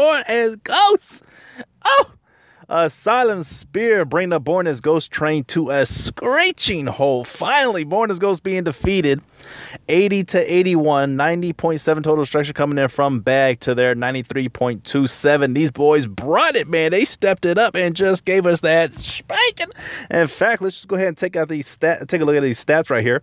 Born as Ghost. Oh! Asylum Sphere bring the Born as Ghost train to a screeching halt. Finally, Born as Ghost being defeated. 80 to 81, 90.7 total structure coming in from Bag to their 93.27. These boys brought it, man. They stepped it up and just gave us that spanking. In fact, let's just go ahead and take a look at these stats right here.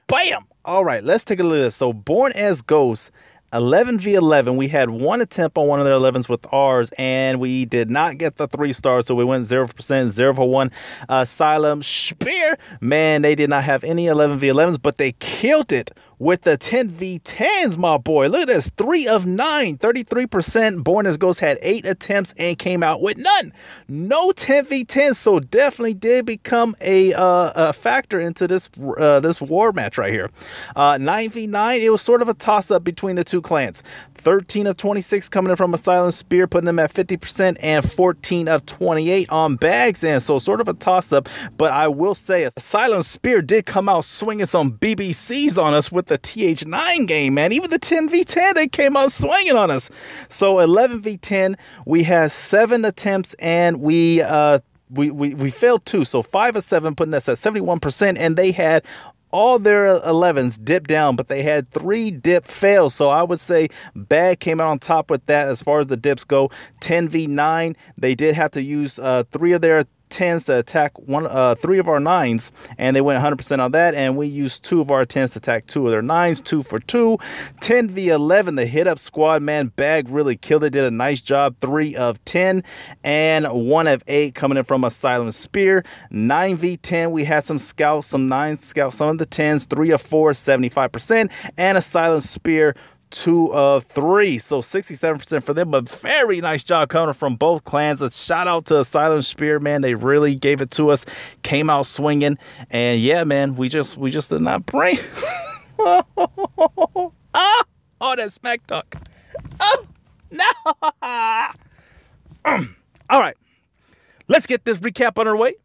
Bam! All right, let's take a look at this. So, Born as Ghost, 11v11. We had one attempt on one of their 11s with ours, and we did not get the 3 stars, so we went 0%, 0 for 1. Asylum Sphere, man, they did not have any 11v11s, but they killed it with the 10v10s, my boy. Look at this, 3 of 9, 33%. Born as Ghost had 8 attempts and came out with none. No 10v10s, so definitely did become a factor into this war match right here. 9v9, it was sort of a toss-up between the two clans. 13 of 26 coming in from Asylum Sphere, putting them at 50%, and 14 of 28 on Bags, and so sort of a toss-up. But I will say, Asylum Sphere did come out swinging some BBCs on us with the TH9 game, man. Even the 10v10, they came out swinging on us. So 11v10, we had 7 attempts, and we failed 2. So 5 of 7, putting us at 71%, and they had all their 11s dipped down, but they had 3 dip fails. So I would say Bag came out on top with that as far as the dips go. 10v9, they did have to use 3 of their 10s to attack 3 of our 9s, and they went 100% on that, and we used 2 of our 10s to attack 2 of their 9s, 2 for 2. 10v11, the hit up squad, man, Bag really killed it, did a nice job. 3 of 10 and 1 of 8 coming in from Asylum Sphere. 9v10, we had some scouts, some 9 scouts, some of the 10s, 3 of 4, 75%, and Asylum Sphere 2 of 3, so 67% for them. But very nice job coming from both clans. A shout out to Asylum Sphere, man. They really gave it to us, came out swinging, and yeah, man, we just did not pray. Oh, that smack talk. Oh no. All right, let's get this recap underway.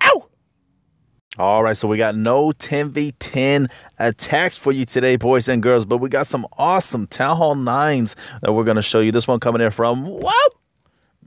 Ow. All right, so we got no 10v10 attacks for you today, boys and girls, but we got some awesome Town Hall 9s that we're going to show you. This one coming in from, whoa!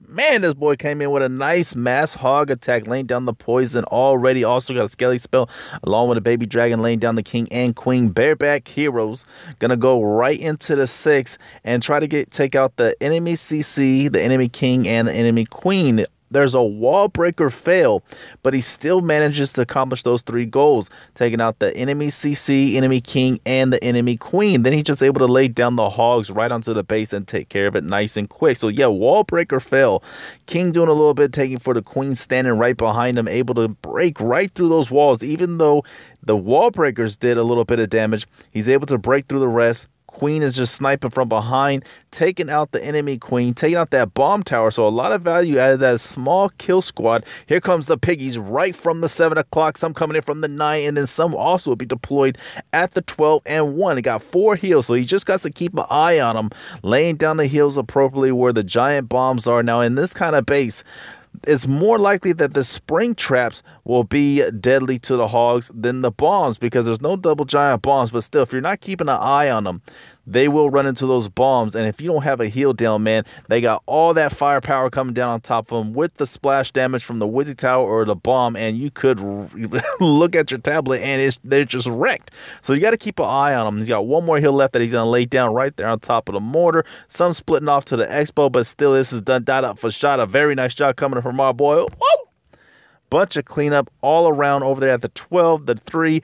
Man, this boy came in with a nice mass hog attack, laying down the poison already. Also got a skelly spell, along with a baby dragon, laying down the king and queen. Bareback heroes. Gonna go right into the 6 and try to take out the enemy CC, the enemy king, and the enemy queen. There's a wall breaker fail, but he still manages to accomplish those 3 goals, taking out the enemy CC, enemy king, and the enemy queen. Then he's just able to lay down the hogs right onto the base and take care of it nice and quick. So yeah, wall breaker fail. King doing a little bit, taking for the queen, standing right behind him, able to break right through those walls. Even though the wall breakers did a little bit of damage, he's able to break through the rest. Queen is just sniping from behind, taking out the enemy queen, taking out that bomb tower. So a lot of value out of that small kill squad. Here comes the piggies right from the 7 o'clock. Some coming in from the 9, and then some also will be deployed at the 12 and 1. He got 4 heals, so he just got to keep an eye on them, laying down the heals appropriately where the giant bombs are. Now in this kind of base, it's more likely that the spring traps will be deadly to the hogs than the bombs, because there's no double giant bombs. But still, if you're not keeping an eye on them, they will run into those bombs. And if you don't have a heal down, man, they got all that firepower coming down on top of them with the splash damage from the Wizzy Tower or the bomb, and you could look at your tablet and they're just wrecked. So you got to keep an eye on them. He's got 1 more heal left that he's going to lay down right there on top of the mortar. Some splitting off to the expo, but still, this is done dot up for shot. A very nice job coming from our boy. Whoa! Bunch of cleanup all around over there at the 12, the 3.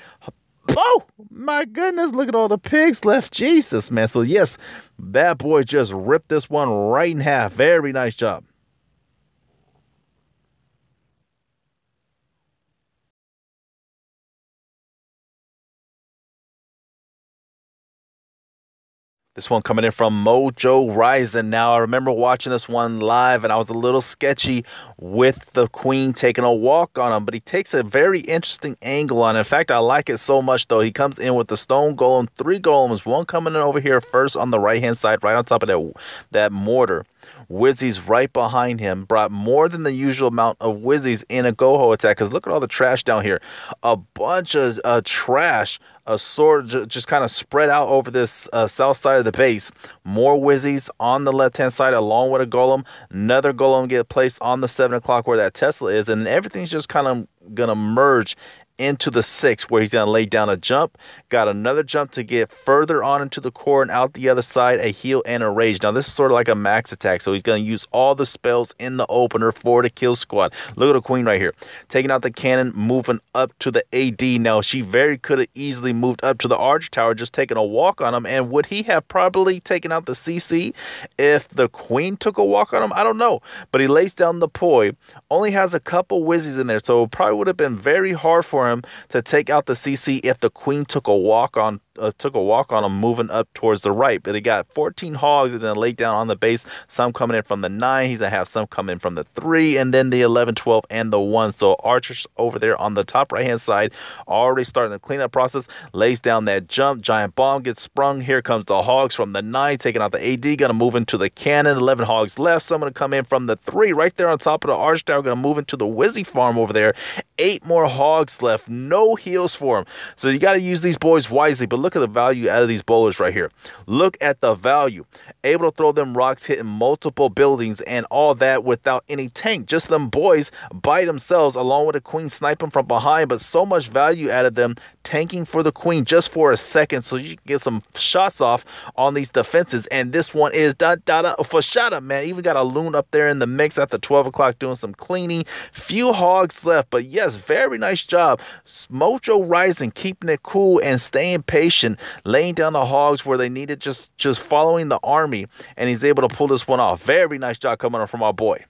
Oh my goodness, look at all the pigs left. Jesus, man. So yes, that boy just ripped this one right in half. Very nice job. This one coming in from Mojo Rising. Now, I remember watching this one live, and I was a little sketchy with the queen taking a walk on him, but he takes a very interesting angle on it. In fact, I like it so much, though. He comes in with the stone golem, 3 golems, one coming in over here first on the right-hand side, right on top of that mortar. Wizzies right behind him, brought more than the usual amount of Wizzies in a go-ho attack, because look at all the trash down here. A bunch of trash a sword just kind of spread out over this south side of the base. More Wizzies on the left-hand side along with a golem. Another golem get placed on the 7 o'clock where that Tesla is, and everything's just kind of gonna merge into the 6 where he's going to lay down a jump. Got another jump to get further on into the core and out the other side, a heal and a rage. Now this is sort of like a max attack, so he's going to use all the spells in the opener for the kill squad. Look at the queen right here, taking out the cannon, moving up to the AD. Now she very could have easily moved up to the archer tower, just taking a walk on him, and would he have probably taken out the CC if the queen took a walk on him? I don't know, but he lays down the poi, only has a couple Wizzies in there, so it probably would have been very hard for him to take out the CC if the queen took a walk on him moving up towards the right. But he got 14 hogs and then laid down on the base, some coming in from the 9, he's gonna have some coming in from the 3, and then the 11, 12, and the 1. So archers over there on the top right hand side already starting the cleanup process. Lays down that jump, giant bomb gets sprung. Here comes the hogs from the 9 taking out the AD, gonna move into the cannon. 11 hogs left, some gonna come in from the 3 right there on top of the arch tower, gonna move into the Wizzy farm over there. 8 more hogs left, no heals for him, so you got to use these boys wisely. But look at the value out of these bowlers right here. Look at the value, able to throw them rocks, hitting multiple buildings and all that without any tank, just them boys by themselves along with the queen sniping from behind. But so much value out of them tanking for the queen just for a second, so you can get some shots off on these defenses. And this one is for shot up, man. Even got a loon up there in the mix at the 12 o'clock doing some cleaning. Few hogs left, but yes, very nice job. Mojo rising, keeping it cool and staying patient, laying down the hogs where they needed, just following the army, and he's able to pull this one off. Very nice job coming on from our boy.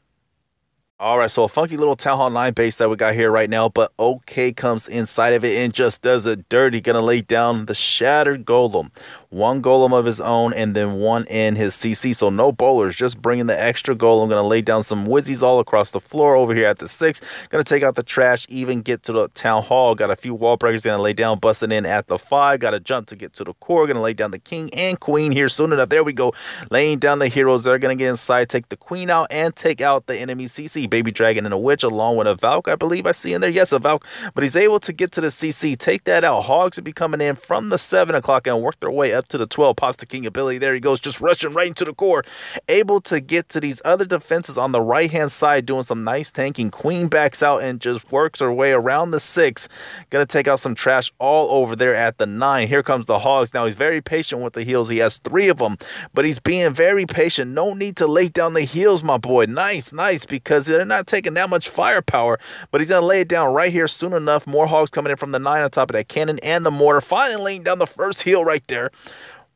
All right, so a funky little Town Hall 9 base that we got here right now, but OK comes inside of it and just does it dirty. Gonna lay down the Shattered Golem. One golem of his own and then one in his CC, so no bowlers, just bringing the extra golem. Gonna lay down some Wizzies all across the floor over here at the 6. Gonna take out the trash, even get to the Town Hall. Got a few wall breakers, gonna lay down, busting in at the 5. Got to jump to get to the core. Gonna lay down the king and queen here soon enough. There we go, laying down the heroes. They're gonna get inside, take the queen out, and take out the enemy CC. Baby Dragon and a Witch along with a Valk, I believe I see in there. Yes, a Valk, but he's able to get to the CC, take that out. Hogs will be coming in from the 7 o'clock and work their way up to the 12. Pops the king ability. There he goes, just rushing right into the core. Able to get to these other defenses on the right-hand side, doing some nice tanking. Queen backs out and just works her way around the 6. Gonna take out some trash all over there at the 9. Here comes the hogs. Now he's very patient with the heals. He has 3 of them, but he's being very patient. No need to lay down the heals, my boy. Nice, because they're not taking that much firepower, but he's gonna lay it down right here soon enough. More hogs coming in from the 9 on top of that cannon and the mortar. Finally laying down the first heal right there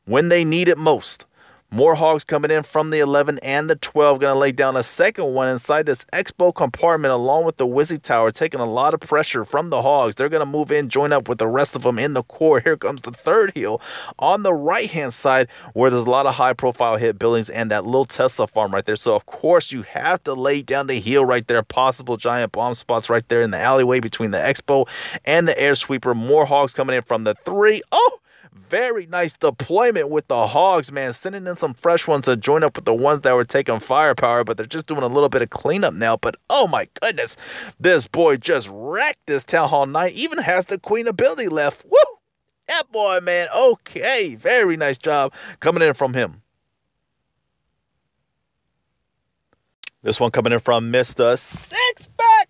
when they need it most. More hogs coming in from the 11 and the 12. Gonna lay down a second one inside this expo compartment along with the Wizzy tower, taking a lot of pressure from the hogs. They're gonna move in, join up with the rest of them in the core. Here comes the third heal on the right hand side where there's a lot of high profile hit buildings and that little Tesla farm right there. So of course you have to lay down the heal right there. Possible giant bomb spots right there in the alleyway between the expo and the air sweeper. More hogs coming in from the 3. Oh, very nice deployment with the hogs, man. Sending in some fresh ones to join up with the ones that were taking firepower, but they're just doing a little bit of cleanup now. But oh my goodness, this boy just wrecked this Town Hall 9. Even has the queen ability left. Woo! That boy, man. Okay, very nice job coming in from him. This one coming in from Mr. Six-Pack.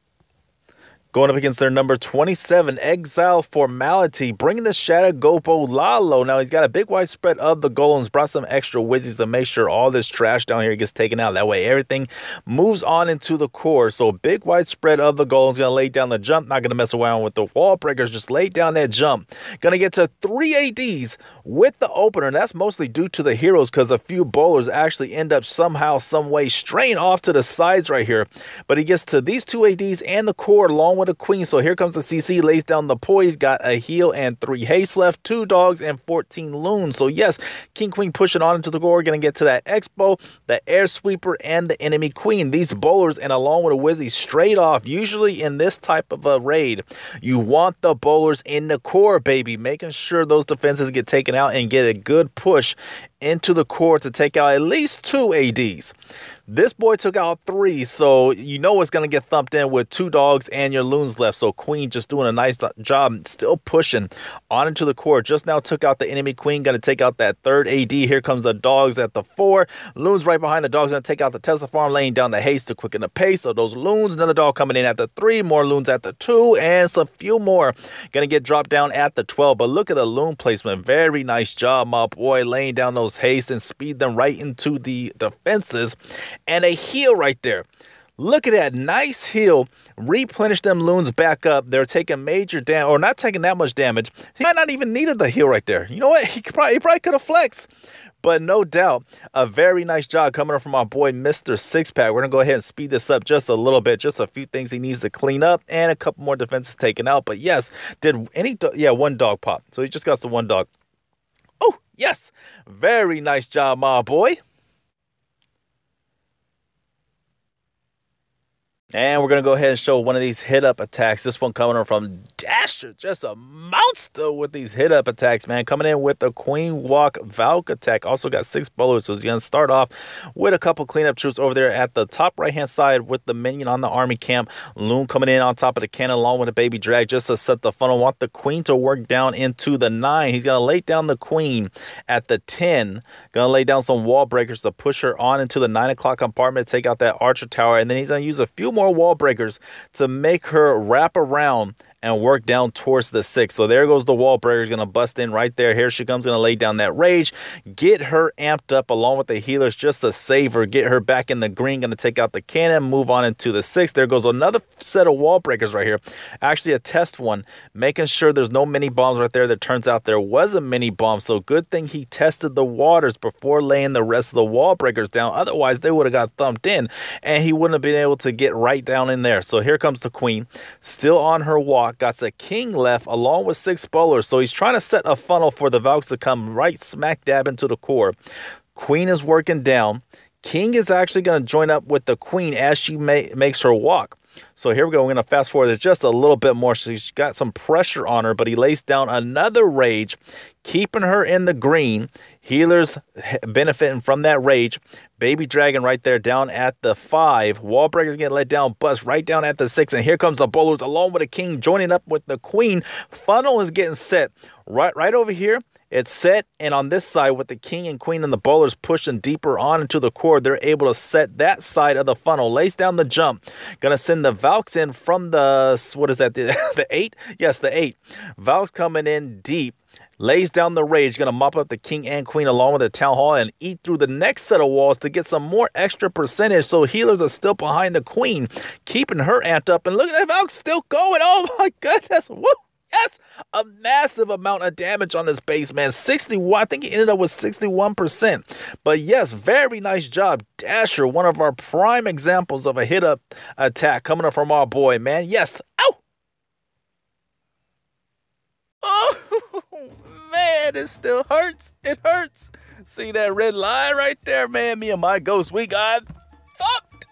Going up against their number 27, Exile Formality, bringing the Shadow Gopo Lalo. Now, he's got a big wide spread of the golems, brought some extra Wizzies to make sure all this trash down here gets taken out. That way, everything moves on into the core. So, big wide spread of the golems. Going to lay down the jump. Not going to mess around with the wall breakers. Just lay down that jump. Going to get to 3 ADs with the opener. And that's mostly due to the heroes because a few bowlers actually end up somehow, some way straying off to the sides right here. But he gets to these 2 ADs and the core along with a queen. So here comes the CC, lays down the poise, got a heal and 3 haste left, 2 dogs and 14 loons. So yes, king queen pushing on into the core. Gonna get to that expo, the air sweeper, and the enemy queen. These bowlers and along with a Wizzy straight off. Usually in this type of a raid, you want the bowlers in the core, baby, making sure those defenses get taken out and get a good push into the core to take out at least 2 ADs. This boy took out 3, so you know it's going to get thumped in with 2 dogs and your loons left. So Queen just doing a nice job, still pushing on into the core. Just now took out the enemy Queen, going to take out that 3rd AD. Here comes the dogs at the 4. Loons right behind the dogs, going to take out the Tesla farm, laying down the haste to quicken the pace. So those loons, another dog coming in at the 3, more loons at the 2, and a few more going to get dropped down at the 12. But look at the loon placement. Very nice job, my boy, laying down those haste and speed them right into the defenses. And a heal right there. Look at that nice heal. Replenish them loons back up. They're taking major damage, or not taking that much damage. He might not even needed the heal right there. You know what? He probably could have flexed. But no doubt, a very nice job coming up from our boy, Mr. Six-Pack. We're going to go ahead and speed this up just a little bit. Just a few things he needs to clean up and a couple more defenses taken out. But yes, one dog pop. So he just got the 1 dog. Oh, yes. Very nice job, my boy. And we're going to go ahead and show one of these hit-up attacks. This one coming from Dasher. Just a monster with these hit-up attacks, man. Coming in with the Queen Walk Valk attack. Also got 6 bowlers, so he's going to start off with a couple cleanup troops over there at the top right-hand side with the minion on the army camp. Loon coming in on top of the cannon along with the baby drag just to set the funnel. Want the Queen to work down into the 9. He's going to lay down the Queen at the 10. Going to lay down some wall breakers to push her on into the 9 o'clock compartment, take out that archer tower, and then he's going to use a few more wall breakers to make her wrap around and work down towards the 6. So there goes the wall breaker. Going to bust in right there. Here she comes. Going to lay down that rage. Get her amped up along with the healers just to save her. Get her back in the green. Going to take out the cannon. Move on into the 6. There goes another set of wall breakers right here. Actually a test one. Making sure there's no mini bombs right there. That turns out there was a mini bomb. So good thing he tested the waters before laying the rest of the wall breakers down. Otherwise they would have got thumped in and he wouldn't have been able to get right down in there. So here comes the Queen. Still on her walk. Got the King left along with 6 bowlers. So he's trying to set a funnel for the Valks to come right smack dab into the core. Queen is working down. King is actually going to join up with the Queen as she makes her walk. So here we go. We're going to fast forward just a little bit more. She's got some pressure on her, but he lays down another rage, keeping her in the green. Healers benefiting from that rage. Baby Dragon right there down at the 5. Wall breakers getting let down, bust right down at the 6. And here comes the bowlers along with the King joining up with the Queen. Funnel is getting set right over here. It's set, and on this side with the King and Queen and the bowlers pushing deeper on into the core, they're able to set that side of the funnel. Lays down the jump. Gonna send the Valks in from the, what is that, the 8? Yes, the 8. Valks coming in deep. Lays down the rage, going to mop up the King and Queen along with the Town Hall and eat through the next set of walls to get some more extra percentage. So healers are still behind the Queen, keeping her amped up. And look at that Valk still going. Oh my goodness. Woo! Yes, a massive amount of damage on this base, man. 61, I think he ended up with 61%. But yes, very nice job. Dasher, one of our prime examples of a hit-up attack coming up from our boy, man. Yes. Ow! Oh, man, it still hurts. It hurts. See that red line right there, man? Me and my ghost, we got fucked.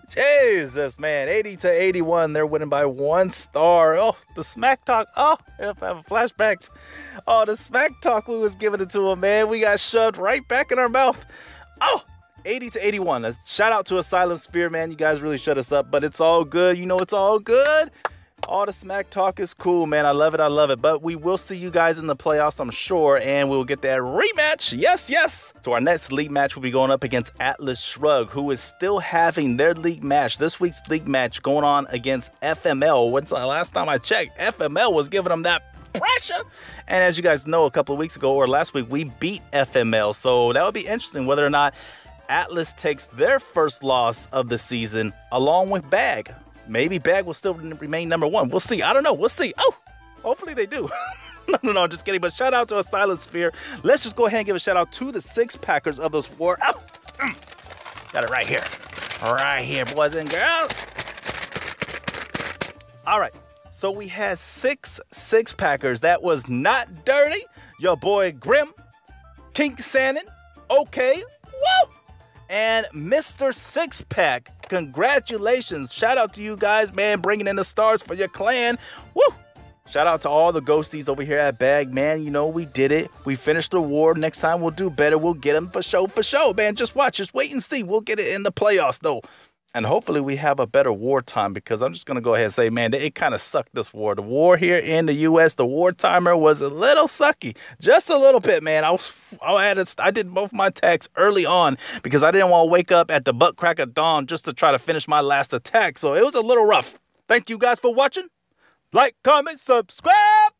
Jesus, man. 80 to 81. They're winning by 1 star. Oh, the smack talk. Oh, if I have flashbacks. Oh, the smack talk we was giving it to him, man. We got shoved right back in our mouth. Oh, 80 to 81. A shout out to Asylum Sphere, man. You guys really shut us up, but it's all good. You know it's all good. All the smack talk is cool, man. I love it. I love it. But we will see you guys in the playoffs, I'm sure, and we'll get that rematch. Yes, yes. So our next league match will be going up against Atlas Shrug, who is still having their league match. This week's league match going on against FML. When's the last time I checked? FML was giving them that pressure. And as you guys know, a couple of weeks ago or last week, we beat FML. So that would be interesting whether or not Atlas takes their first loss of the season along with Bag. Maybe Bag will still remain #1. We'll see. I don't know. We'll see. Oh, hopefully they do. No, just kidding. But shout out to Asylum Sphere. Let's just go ahead and give a shout out to the 6-packers of this war. Oh, got it right here. Right here, boys and girls. All right. So we had 6 6-packers. That was Not Dirty, your boy Grim, King Sannon, okay, woo, and Mr. 6-pack. Congratulations. Shout out to you guys, man, bringing in the stars for your clan. Woo! Shout out to all the ghosties over here at Bag, man. You know, we did it. We finished the war. Next time we'll do better. We'll get them for show, man. Just watch. Just wait and see. We'll get it in the playoffs, though. And hopefully we have a better wartime, because I'm just going to go ahead and say, man, it kind of sucked this war. The war here in the U.S., the war timer was a little sucky. Just a little bit, man. I did both my attacks early on because I didn't want to wake up at the butt crack of dawn just to try to finish my last attack. So it was a little rough. Thank you guys for watching. Like, comment, subscribe.